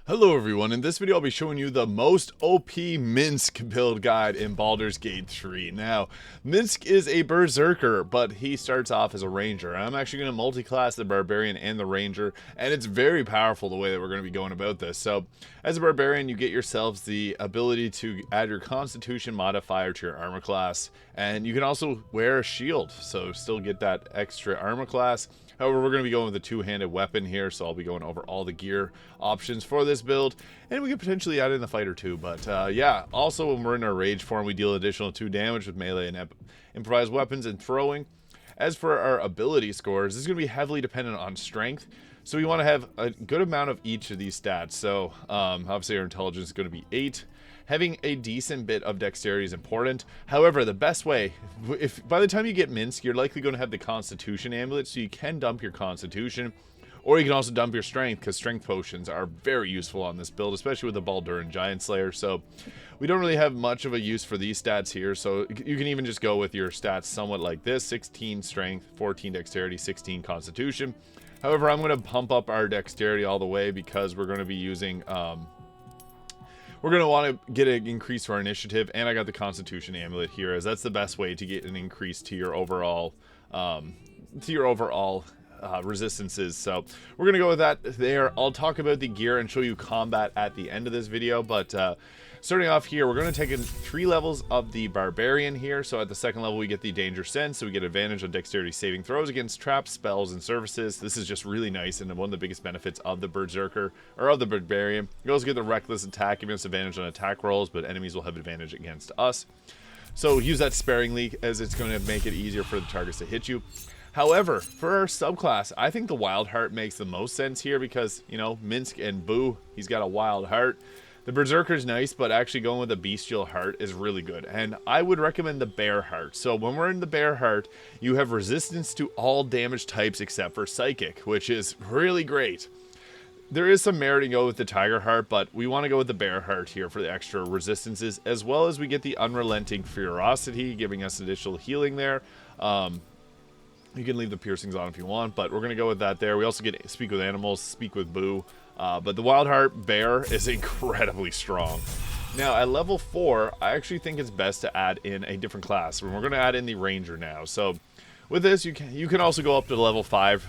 Hello everyone, in this video I'll be showing you the most OP Minsc build guide in Baldur's Gate 3. Now, Minsk is a berserker, but he starts off as a ranger. I'm actually going to multi-class the Barbarian and the Ranger, and it's very powerful the way that we're going to be going about this. So, as a Barbarian, you get yourselves the ability to add your Constitution modifier to your armor class, and you can also wear a shield, so still get that extra armor class. However, we're going to be going with a two-handed weapon here, so I'll be going over all the gear options for this build, and we could potentially add in the fighter too. But yeah, also when we're in our rage form, we deal additional 2 damage with melee and improvised weapons and throwing. As for our ability scores, this is going to be heavily dependent on strength, so we want to have a good amount of each of these stats. So obviously our intelligence is going to be 8. Having a decent bit of dexterity is important. However, the best way, if by the time you get Minsk, you're likely going to have the Constitution amulet, so you can dump your Constitution, or you can also dump your Strength, because Strength potions are very useful on this build, especially with the Baldur and Giant Slayer. So we don't really have much of a use for these stats here, so you can even just go with your stats somewhat like this: 16 Strength, 14 Dexterity, 16 Constitution. However, I'm going to pump up our Dexterity all the way because we're going to be using... we're going to want to get an increase to our initiative, and I got the Constitution amulet here, as that's the best way to get an increase to your overall resistances. So we're going to go with that there. I'll talk about the gear and show you combat at the end of this video, but starting off here, we're going to take in 3 levels of the Barbarian here. So at the second level, we get the Danger Sense, so we get advantage on dexterity saving throws against traps, spells, and surfaces. This is just really nice, and one of the biggest benefits of the Berserker, or of the Barbarian. You also get the Reckless Attack, giving us advantage on attack rolls, but enemies will have advantage against us. So use that sparingly, as it's going to make it easier for the targets to hit you. However, for our subclass, I think the Wild Heart makes the most sense here because, you know, Minsk and Boo, he's got a Wild Heart. The Berserker is nice, but actually going with a Bestial Heart is really good. And I would recommend the Bear Heart. So when we're in the Bear Heart, you have resistance to all damage types except for Psychic, which is really great. There is some merit to go with the Tiger Heart, but we want to go with the Bear Heart here for the extra resistances, as well as we get the Unrelenting Ferocity, giving us additional healing there. You can leave the piercings on if you want, but we're going to go with that there. We also get Speak with Animals, Speak with Boo. But the Wild Heart Bear is incredibly strong. Now, at level 4, I actually think it's best to add in a different class. We're going to add in the Ranger now. So with this, you can also go up to level 5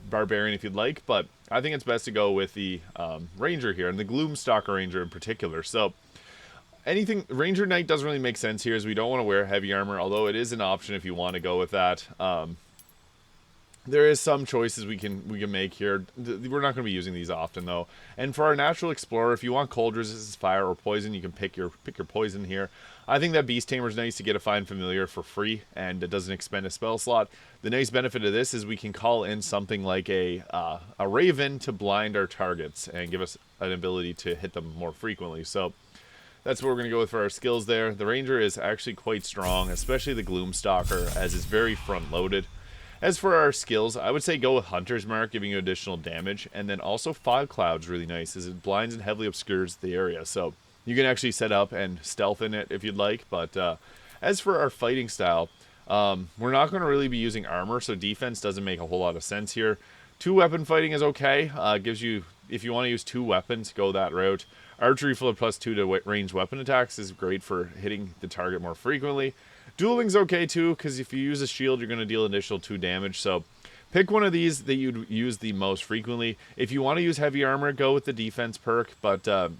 Barbarian if you'd like, but I think it's best to go with the Ranger here, and the Gloom Stalker Ranger in particular. So anything Ranger Knight doesn't really make sense here, as we don't want to wear heavy armor, although it is an option if you want to go with that. There is some choices we can make here. We're not going to be using these often though. And for our Natural Explorer, if you want cold resistance, fire, or poison, you can pick your poison here. I think that Beast Tamer is nice to get a Find Familiar for free, and it doesn't expend a spell slot. The nice benefit of this is we can call in something like a Raven to blind our targets and give us an ability to hit them more frequently. So that's what we're going to go with for our skills there. The Ranger is actually quite strong, especially the Gloom Stalker, as it's very front-loaded. As for our skills, I would say go with Hunter's Mark, giving you additional damage, and then also Fog Cloud's really nice, as it blinds and heavily obscures the area. So you can actually set up and stealth in it if you'd like. But as for our fighting style, we're not going to really be using armor, so defense doesn't make a whole lot of sense here. 2-weapon fighting is okay. Gives you, if you want to use 2 weapons, go that route. Archery for +2 to ranged weapon attacks is great for hitting the target more frequently. Dueling's okay too, because if you use a shield, you're going to deal additional 2 damage. So pick one of these that you'd use the most frequently. If you want to use heavy armor, go with the defense perk, but I'm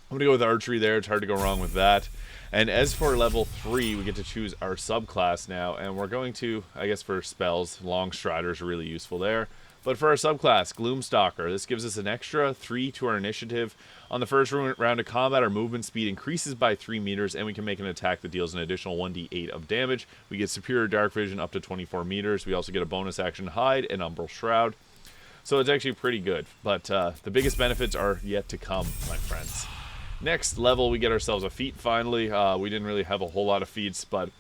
going to go with archery there. It's hard to go wrong with that. And as for level 3, we get to choose our subclass now, and we're going to, I guess for spells, Long Striders are really useful there. But for our subclass, Gloom Stalker, this gives us an extra 3 to our initiative. On the first round of combat, our movement speed increases by 3 meters, and we can make an attack that deals an additional 1d8 of damage. We get Superior Dark Vision up to 24 meters. We also get a bonus action Hide and Umbral Shroud. So it's actually pretty good, but the biggest benefits are yet to come, my friends. Next level, we get ourselves a feat finally. We didn't really have a whole lot of feats, but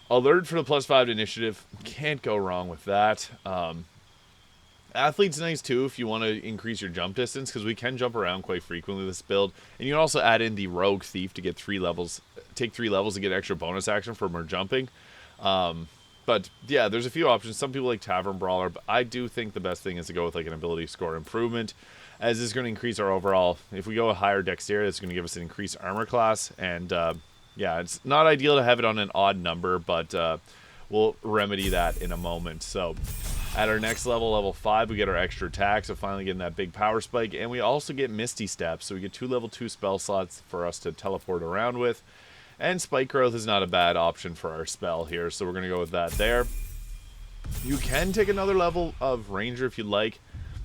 Alert for the +5 to initiative. Can't go wrong with that. Athlete's nice too if you want to increase your jump distance, because we can jump around quite frequently with this build. And you can also add in the Rogue Thief to get 3 levels, take 3 levels to get extra bonus action for more jumping. But yeah, there's a few options. Some people like Tavern Brawler, but I do think the best thing is to go with like an ability score improvement. as this is going to increase our overall. If we go a higher dexterity, it's going to give us an increased armor class, and yeah, it's not ideal to have it on an odd number, but we'll remedy that in a moment. So at our next level, level 5, we get our extra attack, so finally getting that big power spike, and we also get Misty Step, so we get 2 level 2 spell slots for us to teleport around with, and Spike Growth is not a bad option for our spell here, so we're going to go with that there. You can take another level of Ranger if you'd like,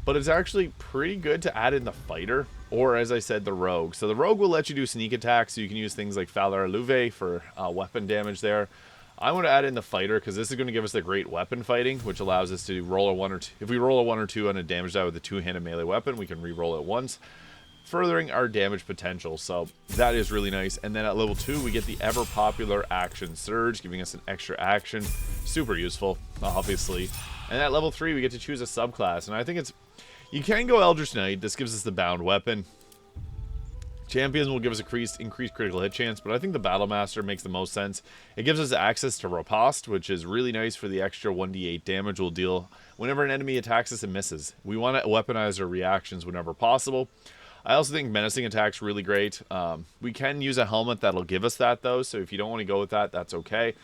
but it's actually pretty good to add in the Fighter, or as I said, the Rogue. So the Rogue will let you do sneak attacks, so you can use things like Falar Luve for weapon damage there. I want to add in the Fighter because this is going to give us the great weapon fighting, which allows us to roll a 1 or 2. If we roll a 1 or 2 on a damage die with a 2-handed melee weapon, we can re-roll it once, furthering our damage potential. So that is really nice. And then at level 2, we get the ever popular Action Surge, giving us an extra action. Super useful, obviously. And at level 3, we get to choose a subclass. And I think it's... You can go Eldritch Knight. This gives us the bound weapon. Champions will give us increased critical hit chance, but I think the Battle Master makes the most sense. It gives us access to Riposte, which is really nice for the extra 1d8 damage we'll deal whenever an enemy attacks us and misses. We want to weaponize our reactions whenever possible. I also think Menacing Attack's really great. We can use a helmet that'll give us that, though, so if you don't want to go with that, that's okay.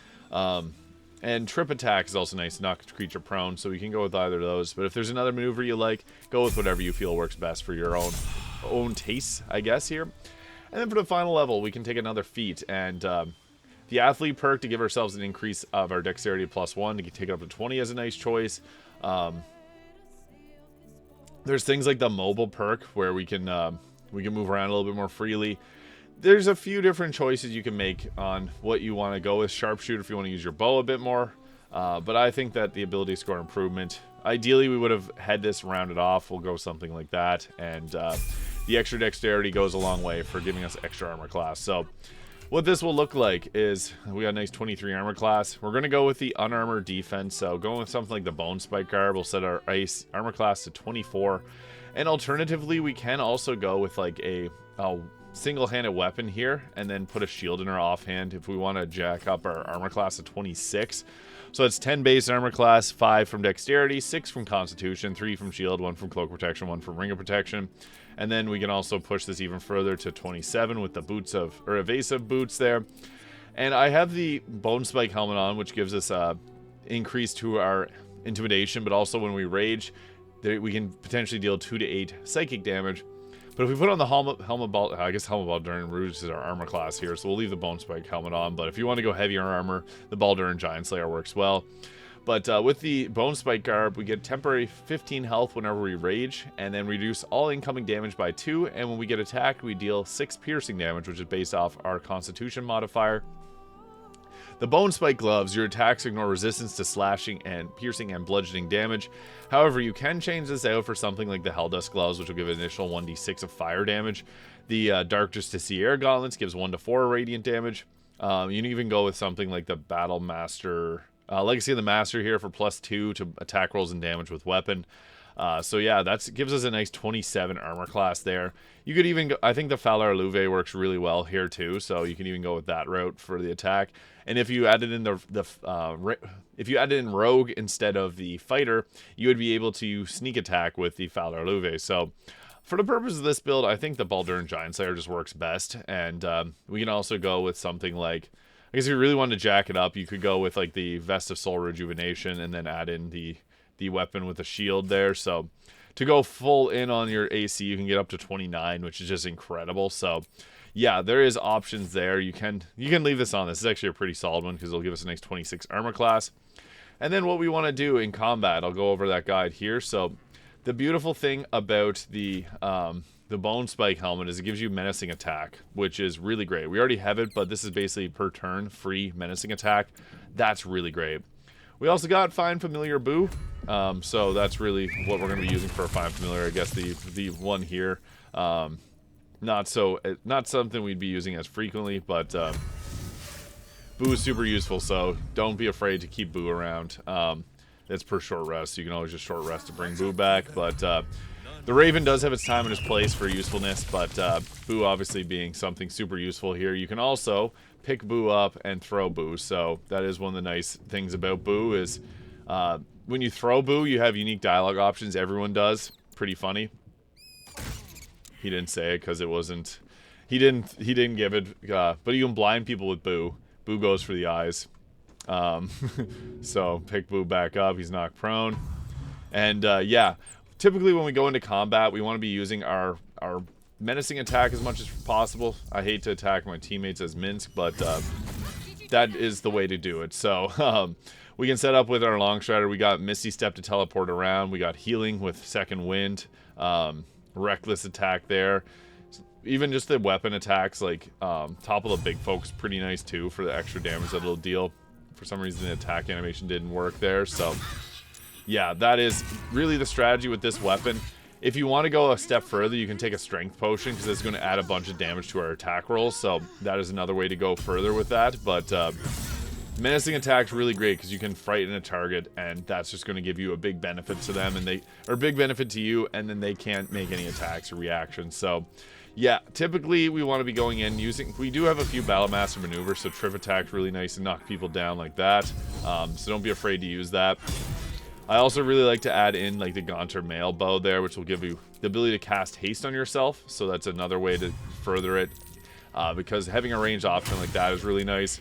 And Trip Attack is also nice to knock a creature prone, so we can go with either of those. But if there's another maneuver you like, go with whatever you feel works best for your own tastes, I guess, here. And then for the final level, we can take another feat, and the Athlete perk to give ourselves an increase of our Dexterity +1 to take it up to 20 is a nice choice. There's things like the Mobile perk where we can move around a little bit more freely. There's a few different choices you can make on what you want to go with. Sharpshooter if you want to use your bow a bit more, but I think that the ability score improvement, ideally we would have had this rounded off. We'll go something like that, and the extra dexterity goes a long way for giving us extra armor class. So what this will look like is we got a nice 23 armor class. We're going to go with the unarmored defense, so going with something like the Bone Spike Garb will set our ice armor class to 24. And alternatively, we can also go with like a single-handed weapon here and then put a shield in our offhand if we want to jack up our armor class to 26. So it's 10 base armor class, 5 from dexterity, 6 from constitution, 3 from shield, 1 from cloak protection, 1 from ring of protection. And then we can also push this even further to 27 with the evasive boots there. And I have the Bone Spike helmet on, which gives us increase to our intimidation, but also when we rage, we can potentially deal 2 to 8 psychic damage. But if we put on the helmet Baldur Rouge is our armor class here, so we'll leave the Bone Spike helmet on. But if you want to go heavier armor, the Baldur and Giant Slayer works well. But with the Bone Spike Garb, we get temporary 15 health whenever we rage, and then reduce all incoming damage by 2. And when we get attacked, we deal 6 piercing damage, which is based off our Constitution modifier. The Bone Spike Gloves, your attacks ignore resistance to slashing and piercing and bludgeoning damage. However, you can change this out for something like the Helldust Gloves, which will give an initial 1d6 of fire damage. The Dark Justiciar Gauntlets gives 1 to 4 radiant damage. You can even go with something like the Battle Master, Legacy of the Master here for +2 to attack rolls and damage with weapon. So yeah, that gives us a nice 27 armor class there. You could even go, I think the Falar Luve works really well here too, so you can even go with that route for the attack. And if you added in if you added in Rogue instead of the Fighter, you would be able to sneak attack with the Falar Luve. So for the purpose of this build, I think the Baldur and Giant Slayer just works best. And we can also go with something like, I guess if you really wanted to jack it up, you could go with like the Vest of Soul Rejuvenation and then add in the weapon with the shield there. So to go full in on your AC, you can get up to 29, which is just incredible. So yeah, there is options there. You can leave this on. This is actually a pretty solid one because it'll give us a nice 26 armor class. And then what we want to do in combat, I'll go over that guide here. So the beautiful thing about the Bone Spike helmet is it gives you menacing attack, which is really great. We already have it, but this is basically per turn free menacing attack. That's really great. We also got Find Familiar Boo, so that's really what we're going to be using for a Find Familiar. I guess the one here, not something we'd be using as frequently, but Boo is super useful, so don't be afraid to keep Boo around. It's per short rest, so you can always just short rest to bring Boo back, but the Raven does have its time and its place for usefulness, but Boo obviously being something super useful here. You can also pick Boo up and throw Boo, so that is one of the nice things about Boo is when you throw Boo, you have unique dialogue options. Everyone does. Pretty funny. he didn't say it because it wasn't. He didn't give it. But you can blind people with Boo. Boo goes for the eyes. So pick Boo back up. He's knocked prone. And yeah, typically when we go into combat, we want to be using our menacing attack as much as possible. I hate to attack my teammates as Minsk, but that is the way to do it. So we can set up with our long strider. We got Misty Step to teleport around. We got healing with Second Wind. Reckless attack there. Even just the weapon attacks, like top of the big folk's pretty nice too for the extra damage that it'll deal. For some reason the attack animation didn't work there, so yeah, that is really the strategy with this weapon. If you want to go a step further, you can take a strength potion because it's going to add a bunch of damage to our attack rolls, so that is another way to go further with that. But menacing attack's really great because you can frighten a target, and that's just going to give you a big benefit to them, and big benefit to you, and then they can't make any attacks or reactions. So yeah, typically we want to be going in using, we do have a few Battle Master maneuvers, so trip attack's really nice to knock people down like that. So don't be afraid to use that. I also really like to add in like the Gaunter Mail Bow there, which will give you the ability to cast haste on yourself. So that's another way to further it, because having a ranged option like that is really nice.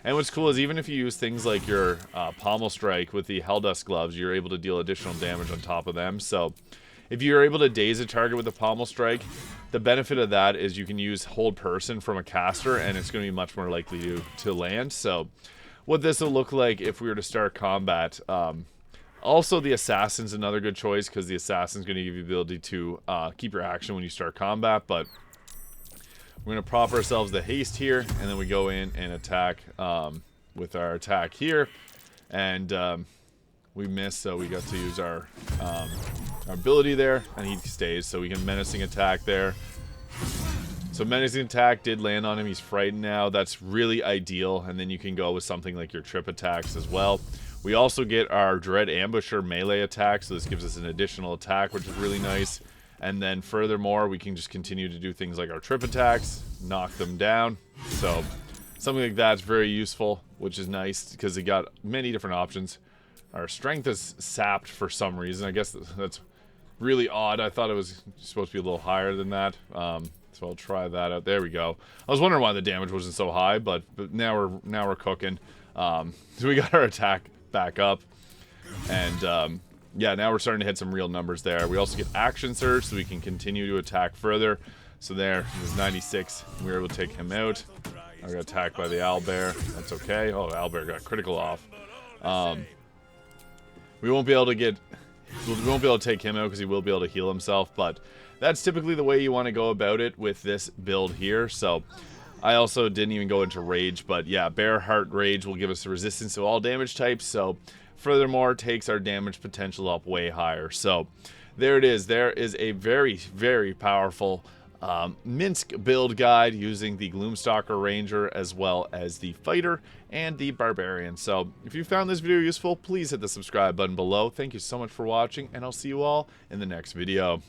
And what's cool is even if you use things like your Pommel Strike with the Helldust Gloves, you're able to deal additional damage on top of them. So if you're able to daze a target with a Pommel Strike, the benefit of that is you can use Hold Person from a caster, and it's going to be much more likely to land. So what this will look like if we were to start combat. Also, the Assassin's another good choice because the Assassin's going to give you the ability to keep your action when you start combat. But we're going to prop ourselves the haste here, and then we go in and attack with our attack here. And we miss, so we got to use our ability there, and he stays, so we can menacing attack there. So menacing attack did land on him. He's frightened now. That's really ideal, and then you can go with something like your trip attacks as well. We also get our Dread Ambusher melee attack, so this gives us an additional attack, which is really nice. And then furthermore, we can just continue to do things like our trip attacks, knock them down. So something like that's very useful, which is nice because it got many different options. Our strength is sapped for some reason. I guess that's really odd. I thought it was supposed to be a little higher than that. So I'll try that out. There we go. I was wondering why the damage wasn't so high, but now we're cooking. So we got our attack back up, and yeah, now we're starting to hit some real numbers there. We also get action surge, so we can continue to attack further. So there, he was 96. We were able to take him out. I got attacked by the owlbear. That's okay. Oh, the owlbear got critical off. We won't be able to take him out because he will be able to heal himself, but that's typically the way you want to go about it with this build here. So I also didn't even go into rage, but yeah, Bear Heart Rage will give us the resistance to all damage types, so furthermore takes our damage potential up way higher. So there it is. There is a very, very powerful Minsk build guide using the Gloomstalker Ranger as well as the Fighter and the Barbarian. So if you found this video useful, please hit the subscribe button below. Thank you so much for watching, and I'll see you all in the next video.